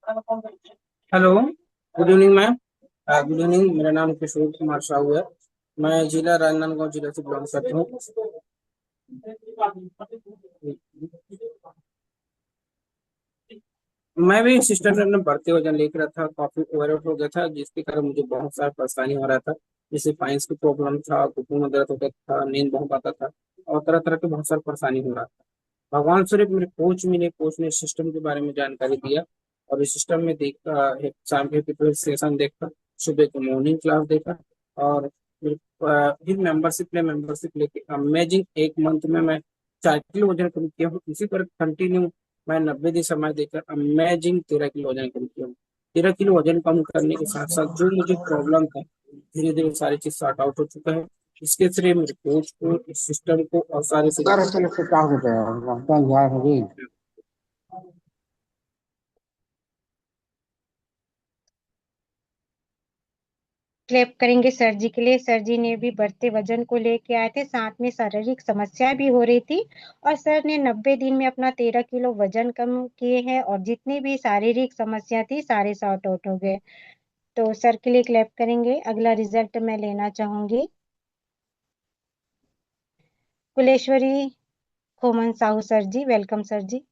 Hello. Good evening ma'am. Good evening, मेरा नाम किशोर कुमार साहू है। मैं जिला राजनांदगांव जिले से बिलोंग करता हूँ। मैं भी सिस्टम में अपना बढ़ते वजन लेकर रहा था, काफी ओवरवेट हो गया था, जिसके कारण मुझे बहुत सारा परेशानी हो रहा था। जैसे फाइन्स की प्रॉब्लम था, घुटनों में दर्द होता था, नींद बहुत आता था, और तरह तरह के बहुत सारी परेशानी हो रहा था। भगवान स्वरूप मेरे कोच मिले, कोच ने सिस्टम के बारे में जानकारी दिया, और इस सिस्टम में देखा, शाम के सेशन देखा, सुबह को मॉर्निंग क्लास देखा, और फिर मेंबरशिप लेके अमेजिंग एक मंथ में मैं 4 किलो वजन कम किया हूँ। इसी पर कंटिन्यू मैं 90 दिन समय देकर अमेजिंग 13 किलो वजन कम किया हूँ। 13 किलो वजन कम करने के साथ साथ जो मुझे प्रॉब्लम था, धीरे धीरे सारी चीज सॉर्ट आउट हो चुका है। इसके श्रेय मेरे कोच को, इस सिस्टम को, और सारे क्लैप करेंगे सर जी के लिए। सर जी ने भी बढ़ते वजन को लेके आए थे, साथ में शारीरिक समस्या भी हो रही थी, और सर ने 90 दिन में अपना 13 किलो वजन कम किए हैं, और जितनी भी शारीरिक समस्या थी सारे सॉर्ट आउट हो गए। तो सर के लिए क्लैप करेंगे। अगला रिजल्ट मैं लेना चाहूंगी। Kuleshwari Khoman Sahu sir ji, welcome sir ji.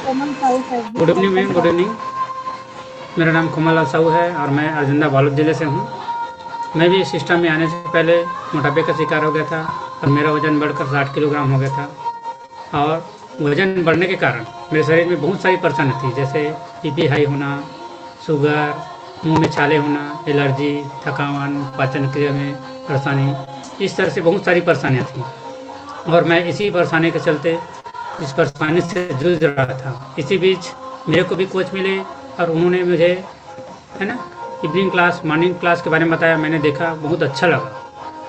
Khoman Sahu sir ji, good evening welcome ma'am, good sir. Evening. मेरा नाम कोमल लाल साहू है और मैं अरजिंदा बालोद ज़िले से हूँ। मैं भी इस सिस्टम में आने से पहले मोटापे का शिकार हो गया था, और मेरा वज़न बढ़कर 60 किलोग्राम हो गया था। और वज़न बढ़ने के कारण मेरे शरीर में बहुत सारी परेशानी थी, जैसे बीपी हाई होना, शुगर, मुंह में छाले होना, एलर्जी, थकान, पाचन क्रिया में परेशानी, इस तरह से बहुत सारी परेशानियाँ थी। और मैं इसी परेशानी के चलते इस परेशानी से जूझ रहा था। इसी बीच मेरे को भी कोच मिले, और उन्होंने मुझे, है ना, इवनिंग क्लास, मॉर्निंग क्लास के बारे में बताया। मैंने देखा, बहुत अच्छा लगा,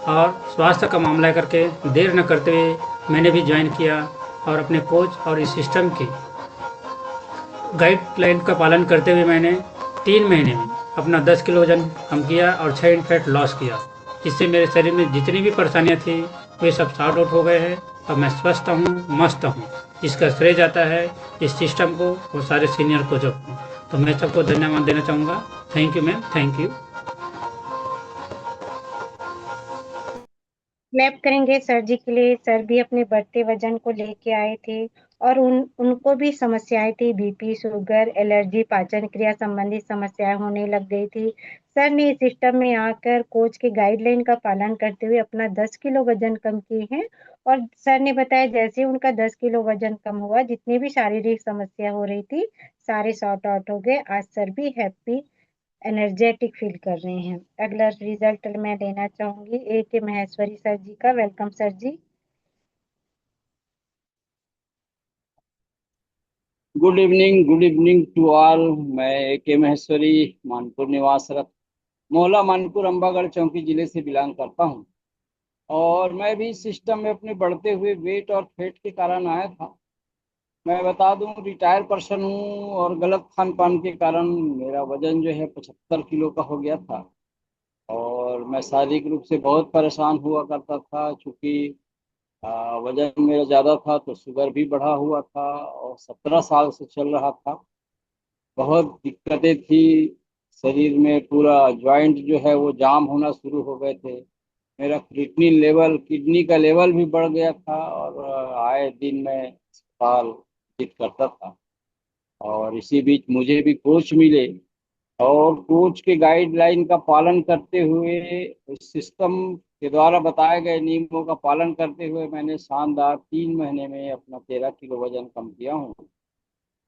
और स्वास्थ्य का मामला करके देर न करते हुए मैंने भी ज्वाइन किया, और अपने कोच और इस सिस्टम की गाइडलाइन का पालन करते हुए मैंने 3 महीने में अपना 10 किलो वजन कम किया और 6 इंच फैट लॉस किया। इससे मेरे शरीर में जितनी भी परेशानियां थी वे सब सॉर्ट आउट हो गए हैं, और मैं स्वस्थ हूँ, मस्त हूँ। इसका श्रेय जाता है इस सिस्टम को और सारे सीनियर कोचों को। तो मैं सबको धन्यवाद देना चाहूँगा। Thank you ma'am, thank you. Clap करेंगे सर जी के लिए। सर भी अपने बढ़ते वजन को लेके आए थे, और उनको भी समस्याएं थी, बीपी, शुगर, एलर्जी, पाचन क्रिया संबंधी समस्याएं होने लग गई थी। सर ने इस सिस्टम में आकर कोच के गाइडलाइन का पालन करते हुए अपना 10 किलो वजन कम किए हैं। और सर ने बताया जैसे उनका 10 किलो वजन कम हुआ, जितनी भी शारीरिक समस्या हो रही थी सारे सॉर्ट आउट हो गए। आज सर भी हैप्पी, एनर्जेटिक फील कर रहे हैं। अगला रिजल्ट मैं लेना चाहूंगी ए के महेश्वरी सर जी का, welcome sir ji. Good evening to all. मैं ए के महेश्वरी, मानपुर निवासरत, मोहला मानपुर, अंबागढ़ चौकी जिले से बिलोंग करता हूं। और मैं भी सिस्टम में अपने बढ़ते हुए वेट और फेट के कारण आया था। मैं बता दूं, रिटायर पर्सन हूं, और गलत खान पान के कारण मेरा वजन जो है 75 किलो का हो गया था। और मैं शारीरिक रूप से बहुत परेशान हुआ करता था, चूँकि वजन मेरा ज़्यादा था तो शुगर भी बढ़ा हुआ था, और 17 साल से चल रहा था। बहुत दिक्कतें थी। शरीर में पूरा जॉइंट जो है वो जाम होना शुरू हो गए थे। मेरा किडनी का लेवल भी बढ़ गया था, और आए दिन मैं अस्पताल विजिट करता था। और इसी बीच मुझे भी कोच मिले, और कोच के गाइडलाइन का पालन करते हुए, इस सिस्टम के द्वारा बताए गए नियमों का पालन करते हुए मैंने शानदार 3 महीने में अपना 13 किलो वजन कम किया हूँ।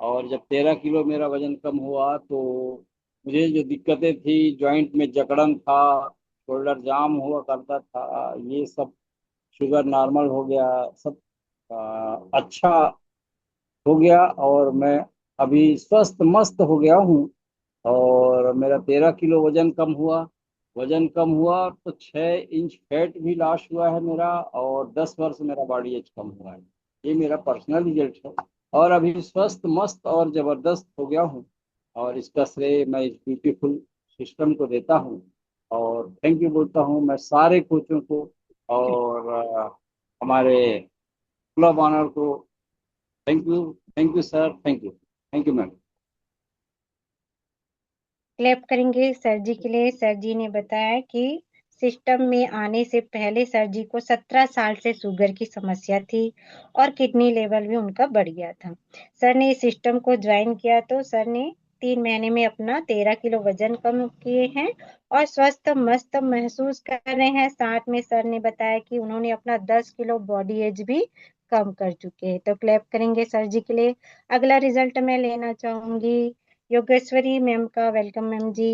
और जब 13 किलो मेरा वजन कम हुआ तो मुझे जो दिक्कतें थी, जॉइंट में जकड़न था, शोल्डर जाम हुआ करता था, ये सब, शुगर नॉर्मल हो गया, सब अच्छा हो गया। और मैं अभी स्वस्थ मस्त हो गया हूँ। और मेरा 13 किलो वजन कम हुआ तो 6 इंच फैट भी लॉस हुआ है मेरा, और 10 वर्ष मेरा बॉडी एज कम हुआ है। ये मेरा पर्सनल रिजल्ट है। और अभी स्वस्थ मस्त और जबरदस्त हो गया हूँ। और इसका श्रेय मैं इस ब्यूटीफुल सिस्टम को देता हूँ। और थैंक यू बोलता हूँ मैं सारे कोचों को, और हमारे क्लब ऑनर को। Thank you sir, thank you ma'am. Clap करेंगे सर जी के लिए। सर जी ने बताया कि सिस्टम में आने से पहले सर जी को 17 साल से शुगर की समस्या थी और किडनी लेवल भी उनका बढ़ गया था। सर ने इस सिस्टम को ज्वाइन किया तो सर ने 3 महीने में अपना 13 किलो वजन कम किए हैं और स्वस्थ मस्त महसूस कर रहे हैं। साथ में सर ने बताया कि उन्होंने अपना 10 किलो बॉडी एज भी कम कर चुके हैं। तो क्लैप करेंगे सर जी के लिए। अगला रिजल्ट मैं लेना चाहूंगी योगेश्वरी मैम का। Welcome ma'am ji.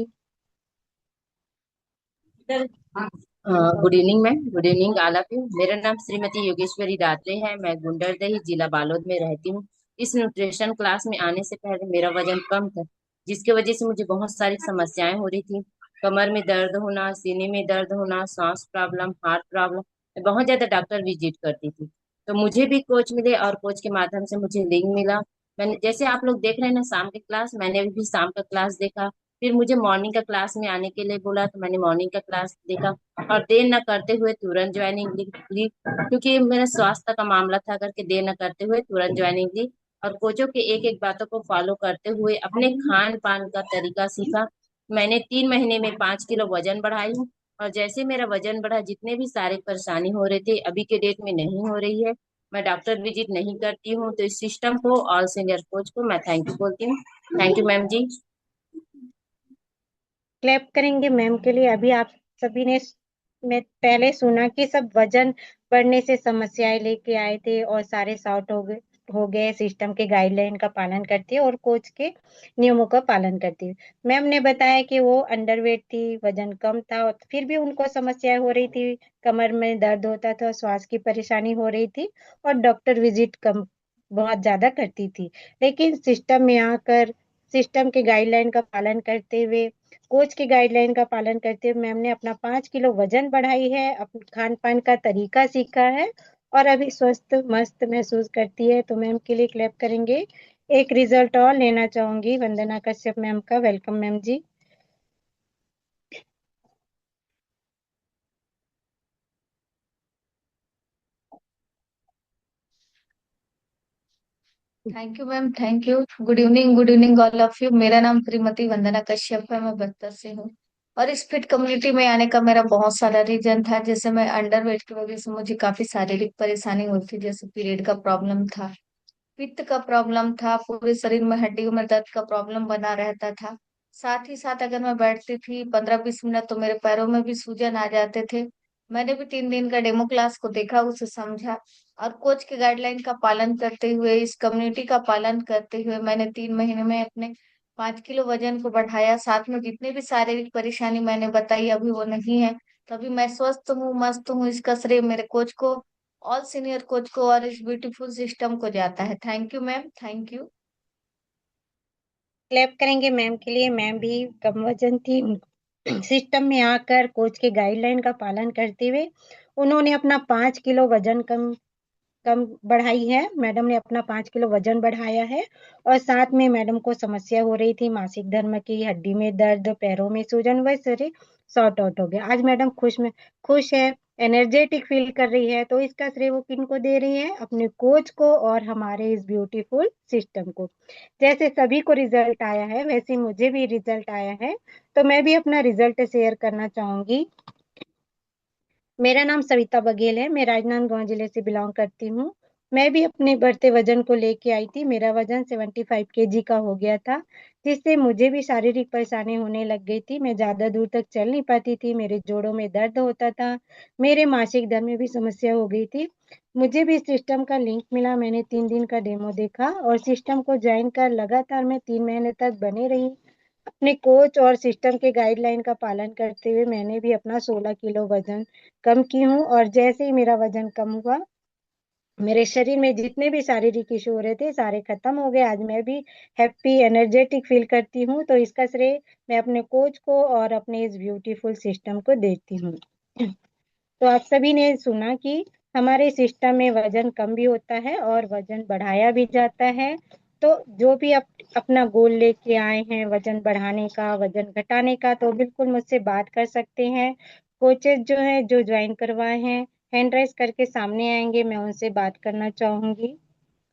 Good evening ma'am, good evening all of you. मेरा नाम श्रीमती योगेश्वरी दात्रे है। मैं गुंडरदही जिला बालोद में रहती हूँ। इस न्यूट्रिशन क्लास में आने से पहले मेरा वजन कम था, जिसकी वजह से मुझे बहुत सारी समस्याएं हो रही थी। कमर में दर्द होना, सीने में दर्द होना, सांस प्रॉब्लम, हार्ट प्रॉब्लम। मैं बहुत ज्यादा डॉक्टर विजिट करती थी। तो मुझे भी कोच मिले और कोच के माध्यम से मुझे लिंक मिला। मैंने, जैसे आप लोग देख रहे हैं ना शाम के क्लास, मैंने भी शाम का क्लास देखा। फिर मुझे मॉर्निंग का क्लास में आने के लिए बोला तो मैंने मॉर्निंग का क्लास देखा और देर न करते हुए तुरंत ज्वाइनिंग ली, क्योंकि मेरा स्वास्थ्य का मामला था करके देर न करते हुए तुरंत ज्वाइनिंग ली। और कोचों के एक एक बातों को फॉलो करते हुए अपने खान पान का तरीका सीखा। मैंने 3 महीने में 5 किलो वजन बढ़ाई हूँ। और जैसे मेरा वजन बढ़ा, जितने भी सारे परेशानी हो रहे थे अभी के डेट में नहीं हो रही है। मैं डॉक्टर विजिट नहीं करती हूँ। तो इस सिस्टम को, ऑल सीनियर कोच को मैं थैंक यू बोलती हूँ। Thank you ma'am ji. Clap करेंगे मैम के लिए। अभी आप सभी ने मैं पहले सुना कि सब वजन बढ़ने से समस्याएं लेके आए थे और सारे सॉर्ट हो गए सिस्टम के गाइडलाइन का पालन करती है और कोच के नियमों का पालन करती है। मैम ने बताया कि वो अंडरवेट थी, वजन कम था और फिर भी उनको समस्याएं हो रही थी। कमर में दर्द होता था, श्वास की परेशानी हो रही थी और डॉक्टर विजिट कम बहुत ज्यादा करती थी। लेकिन सिस्टम में आकर सिस्टम के गाइडलाइन का पालन करते हुए, कोच की गाइडलाइन का पालन करते हुए मैम ने अपना 5 किलो वजन बढ़ाई है, अपने खान पान का तरीका सीखा है और अभी स्वस्थ मस्त महसूस करती है। तो मैम के लिए क्लैप करेंगे। एक रिजल्ट और लेना चाहूंगी वंदना कश्यप मैम का। Welcome ma'am ji. Thank you ma'am, thank you. Good evening all of you. मेरा नाम श्रीमती वंदना कश्यप है, मैं बस्तर से हूँ। और इस फिट कम्युनिटी में आने का मेरा बहुत सारा रीजन था। जैसे मैं अंडर वेट की वजह से मुझे काफी शारीरिक परेशानी हुई थी, जैसे पीरियड का प्रॉब्लम था, पित्त का प्रॉब्लम था, पूरे शरीर में हड्डियों में दर्द का प्रॉब्लम बना रहता था। साथ ही साथ अगर मैं बैठती थी 15-20 मिनट तो मेरे पैरों में भी सूजन आ जाते थे। मैंने भी 3 दिन का डेमो क्लास को देखा, उसे समझा और कोच के गाइडलाइन का पालन करते हुए, इस कम्युनिटी का पालन करते हुए मैंने 3 महीने में अपने 5 किलो वजन को बढ़ाया। साथ में जितनी भी शारीरिक परेशानी मैंने बताई अभी वो नहीं है। तो अभी मैं स्वस्थ हूँ, मस्त हूँ। इसका श्रेय मेरे कोच को, ऑल सीनियर कोच को और इस ब्यूटीफुल सिस्टम को जाता है। Thank you ma'am, thank you. Clap करेंगे मैम के लिए। मैम भी कम वजन थी, सिस्टम में आकर कोच के गाइडलाइन का पालन करते हुए उन्होंने अपना 5 किलो वजन कम कम बढ़ाई है। मैडम ने अपना 5 किलो वजन बढ़ाया है और साथ में मैडम को समस्या हो रही थी मासिक धर्म की, हड्डी में दर्द, पैरों में सूजन, वह सारे सॉर्ट आउट हो गया। आज मैडम खुश है, एनर्जेटिक फील कर रही है। तो इसका श्रेय वो किन को दे रही है? अपने कोच को और हमारे इस ब्यूटीफुल सिस्टम को। जैसे सभी को रिजल्ट आया है वैसे मुझे भी रिजल्ट आया है। तो मैं भी अपना रिजल्ट शेयर करना चाहूंगी। मेरा नाम सविता बघेल है, मैं राजनांदगांव जिले से बिलोंग करती हूँ। मैं भी अपने बढ़ते वजन को लेके आई थी। मेरा वजन 75 kg का हो गया था, जिससे मुझे भी शारीरिक परेशानी होने लग गई थी। मैं ज्यादा दूर तक चल नहीं पाती थी, मेरे जोड़ों में दर्द होता था, मेरे मासिक धर्म में भी समस्या हो गई थी। मुझे भी सिस्टम का लिंक मिला, मैंने 3 दिन का डेमो देखा और सिस्टम को ज्वाइन कर लगातार मैं 3 महीने तक बने रही। अपने कोच और सिस्टम के गाइडलाइन का पालन करते हुए मैंने भी अपना 16 किलो वजन कम की हूँ। और जैसे ही मेरा वजन कम हुआ, मेरे शरीर में जितने भी शारीरिक इशू हो रहे थे सारे खत्म हो गए। आज मैं भी हैप्पी एनर्जेटिक फील करती हूँ। तो इसका श्रेय मैं अपने कोच को और अपने इस ब्यूटीफुल सिस्टम को देती हूँ। तो आप सभी ने सुना कि हमारे सिस्टम में वजन कम भी होता है और वजन बढ़ाया भी जाता है। तो जो भी अपना गोल लेके आए हैं वजन बढ़ाने का, वजन घटाने का, तो बिल्कुल मुझसे बात कर सकते हैं। कोचेस जो हैं जो ज्वाइन करवाए हैं हैंड राइज करके सामने आएंगे, मैं उनसे बात करना चाहूंगी।